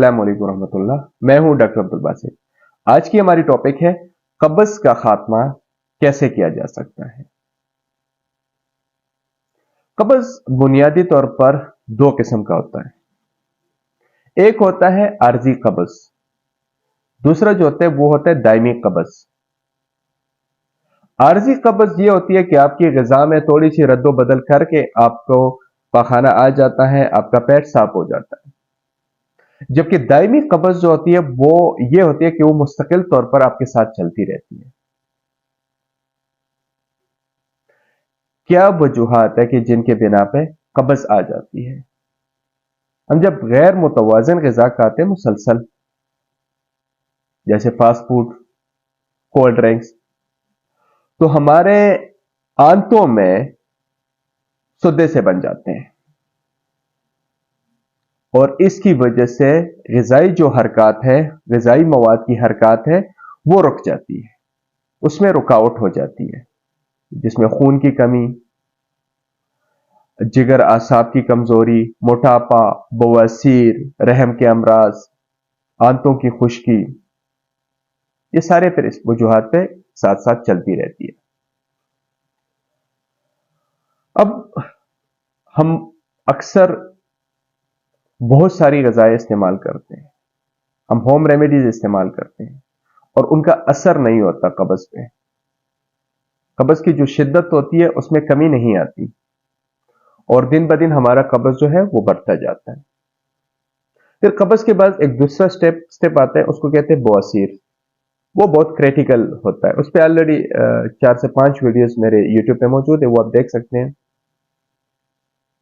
अस्सलाम वालेकुम रहमतुल्लाह। मैं हूं डॉक्टर अब्दुल बासित। आज की हमारी टॉपिक है कब्ज का खात्मा कैसे किया जा सकता है। कब्ज बुनियादी तौर पर दो किस्म का होता है। एक होता है आर्जी कब्ज, दूसरा जो होता है वो होता है दायमी कब्ज। आर्जी कब्ज ये होती है कि आपकी ग़िज़ा में थोड़ी सी रद्दो बदल करके आपको पाखाना आ जाता है, आपका पेट साफ हो जाता है। जबकि दायमी कब्ज जो होती है वो ये होती है कि वो मुस्तकिल तौर पर आपके साथ चलती रहती है। क्या वजूहात है कि जिनके बिना पे कब्ज आ जाती है? हम जब गैर मुतवाज़िन ग़िज़ा खाते हैं मुसलसल, जैसे फास्ट फूड, कोल्ड ड्रिंक्स, तो हमारे आंतों में सुद्दे से बन जाते हैं और इसकी वजह से ग़िज़ाई जो हरकत है, ग़िज़ाई मवाद की हरकत है, वो रुक जाती है, उसमें रुकावट हो जाती है, जिसमें खून की कमी, जिगर आसाब की कमजोरी, मोटापा, बवासीर, रहम के अमराज, आंतों की खुश्की, ये सारे फिर इस वजूहात पे साथ साथ चलती रहती है। अब हम अक्सर बहुत सारी ग़िज़ाएं इस्तेमाल करते हैं, हम होम रेमेडीज इस्तेमाल करते हैं और उनका असर नहीं होता कब्ज पे। कब्ज की जो शिद्दत होती है उसमें कमी नहीं आती और दिन ब दिन हमारा कब्ज जो है वो बढ़ता जाता है। फिर कब्ज के बाद एक दूसरा स्टेप आता है, उसको कहते हैं बवासीर। वो बहुत क्रिटिकल होता है। उस पर ऑलरेडी 4 से 5 वीडियोस मेरे यूट्यूब पे मौजूद है, वो आप देख सकते हैं।